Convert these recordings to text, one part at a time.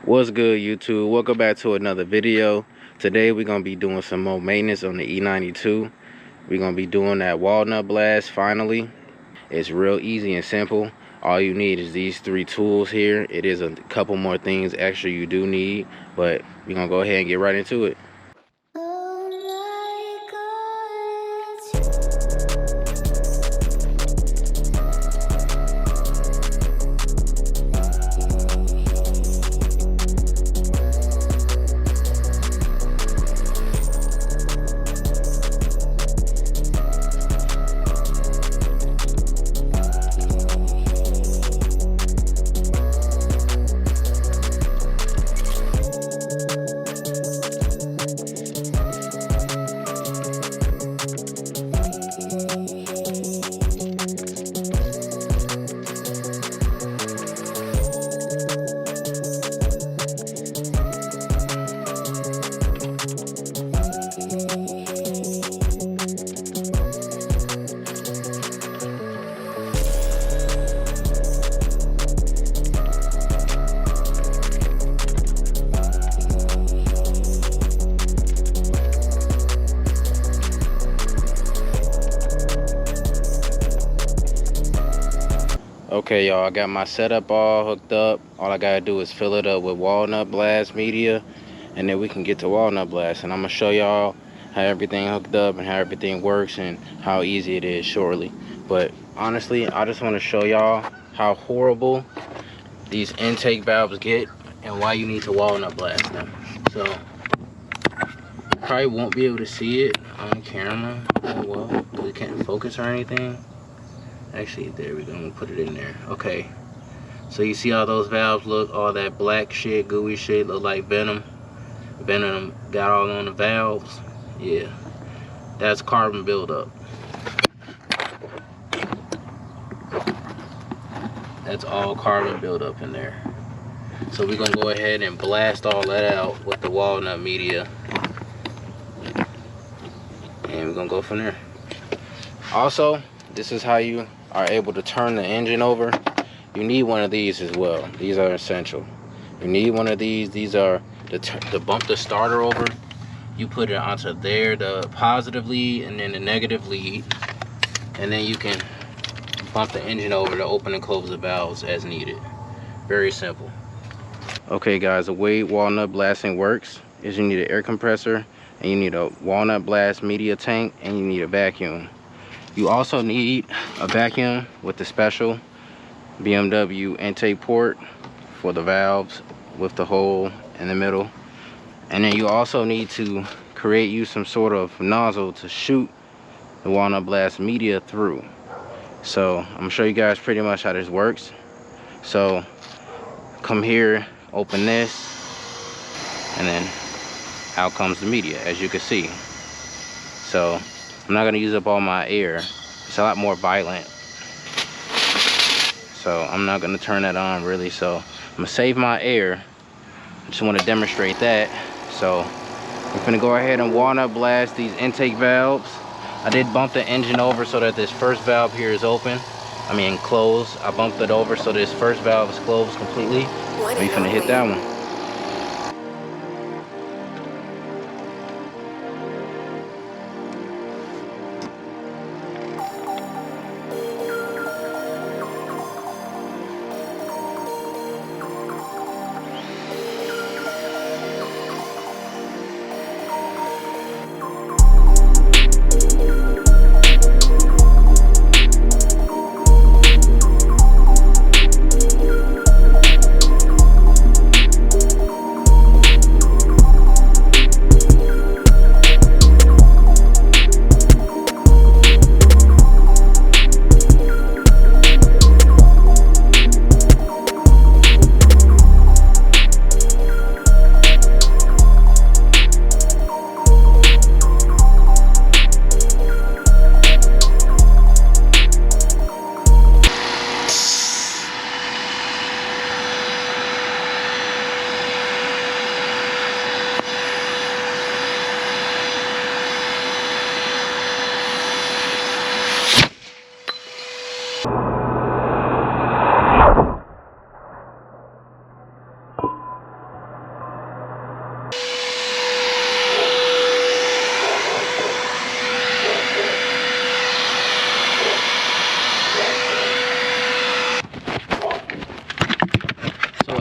What's good, YouTube? Welcome back to another video. Today we're gonna be doing some more maintenance on the E92. We're gonna be doing that walnut blast finally. It's real easy and simple. All you need is these three tools here. It is a couple more things extra you do need, but we're gonna go ahead and get right into it. Okay, y'all, I got my setup all hooked up. All I gotta do is fill it up with walnut blast media, and then we can get to walnut blast. And I'm gonna show y'all how everything hooked up and how everything works and how easy it is shortly. But honestly, I just want to show y'all how horrible these intake valves get and why you need to walnut blast them. So you probably won't be able to see it on camera well because it can't focus or anything. Actually, there we go. I'm gonna put it in there. Okay, so you see how those valves look? All that black shit, gooey shit, look like venom. Venom got all on the valves. Yeah, that's carbon buildup. That's all carbon buildup in there. So we're gonna go ahead and blast all that out with the walnut media, and we're gonna go from there. Also, this is how you are able to turn the engine over. You need one of these as well. These are essential. You need one of these. These are to bump the starter over. You put it onto there, the positive lead, and then the negative lead, and then you can bump the engine over to open and close the valves as needed. Very simple. Okay guys, the way walnut blasting works is you need an air compressor, and you need a walnut blast media tank, and you need a vacuum. You also need a vacuum with the special BMW intake port for the valves with the hole in the middle. And then you also need to create you some sort of nozzle to shoot the walnut blast media through. So I'm gonna show you guys pretty much how this works. So come here, open this, and then out comes the media, as you can see. So I'm not gonna use up all my air. It's a lot more violent. So I'm not gonna turn that on really. So I'm gonna save my air. I just wanna demonstrate that. So we're gonna go ahead and walnut blast these intake valves. I did bump the engine over so that this first valve here is open. I mean closed. I bumped it over so this first valve is closed completely. We're gonna hit that one.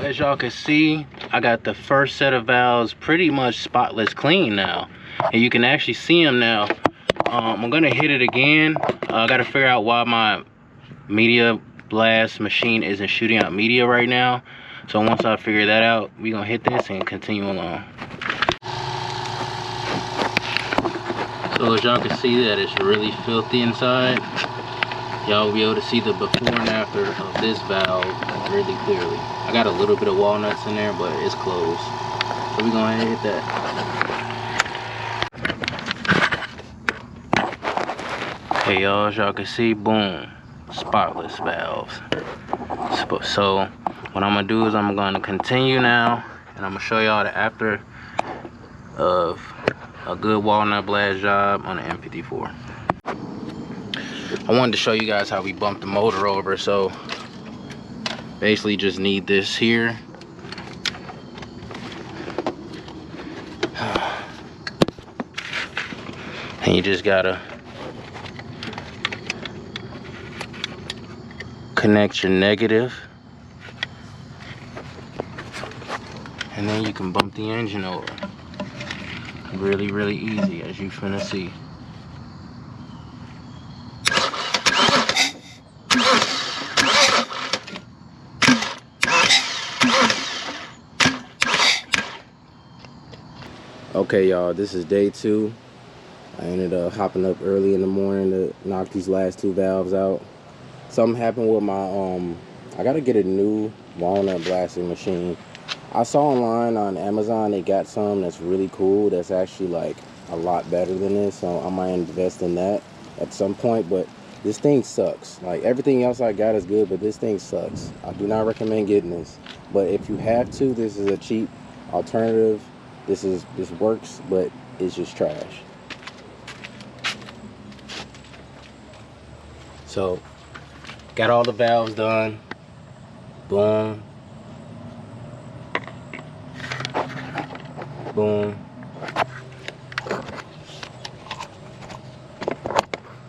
as y'all can see, I got the first set of valves pretty much spotless clean now, and you can actually see them now. I'm gonna hit it again. I gotta figure out why my media blast machine isn't shooting out media right now. So once I figure that out, we're gonna hit this and continue along. So as y'all can see that it's really filthy inside. Y'all will be able to see the before and after of this valve really clearly. I got a little bit of walnuts in there, but it's closed. So we're gonna hit that. Okay, y'all, as y'all can see, boom, spotless valves. So what I'm gonna do is I'm gonna continue now, and I'm gonna show y'all the after of a good walnut blast job on the M54. I wanted to show you guys how we bumped the motor over. So basically just need this here. And you just gotta connect your negative, and then you can bump the engine over. Really, really easy, as you finna see. Okay, y'all, this is day 2. I ended up hopping up early in the morning to knock these last 2 valves out. Something happened with my I gotta get a new walnut blasting machine. I saw online on Amazon they got some that's really cool, that's actually like a lot better than this, so I might invest in that at some point. But this thing sucks. Like, everything else I got is good, but this thing sucks. I do not recommend getting this, but if you have to, this is a cheap alternative. This works, but it's just trash. So got all the valves done. Boom, boom,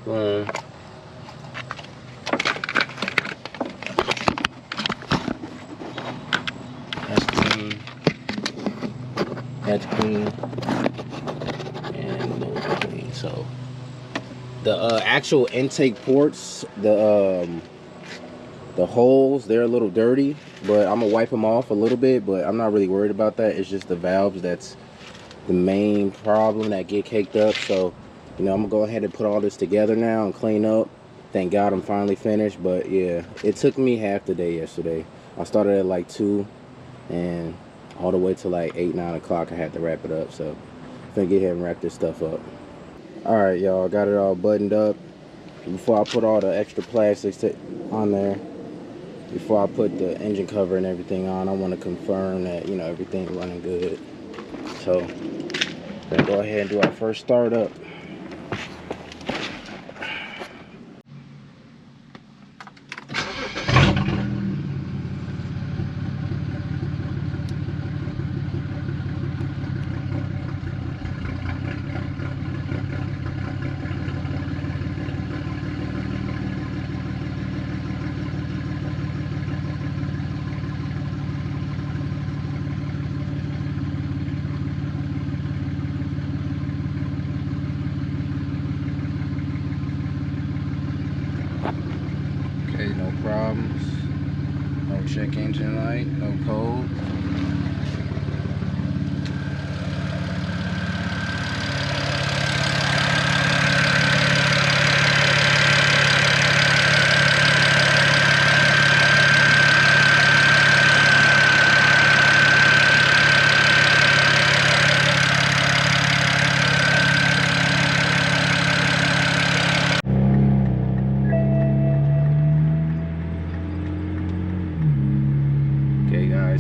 boom. That's clean. That's clean. And those are clean. So the actual intake ports, the holes, they're a little dirty, but I'm gonna wipe them off a little bit, but I'm not really worried about that. It's just the valves that's the main problem that get caked up. So, you know, I'm gonna go ahead and put all this together now and clean up. Thank God I'm finally finished. But yeah, it took me half the day yesterday. I started at like 2, and all the way to like 8, 9 o'clock I had to wrap it up. So I'm gonna get ahead and wrap this stuff up. All right, y'all, got it all buttoned up. Before I put all the extra plastics on there, before I put the engine cover and everything on, I want to confirm that, you know, everything's running good. So we're gonna go ahead and do our first startup. Okay, no problems. No check engine light, no code.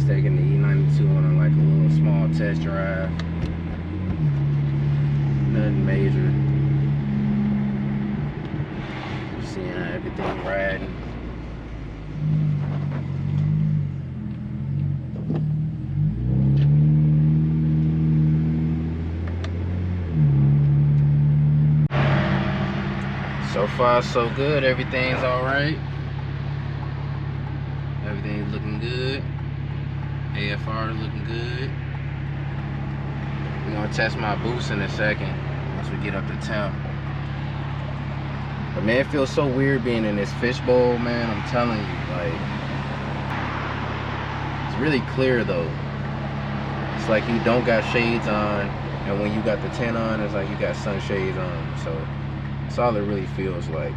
Taking the E92 on like a little small test drive. Nothing major. Just seeing how everything riding. So far so good, everything's alright. Everything's looking good. AFR is looking good. We're gonna test my boost in a second once we get up to temp. But man, it feels so weird being in this fishbowl, man. I'm telling you, like, it's really clear though. It's like you don't got shades on, and when you got the tint on, it's like you got sunshades on. So that's all it really feels like.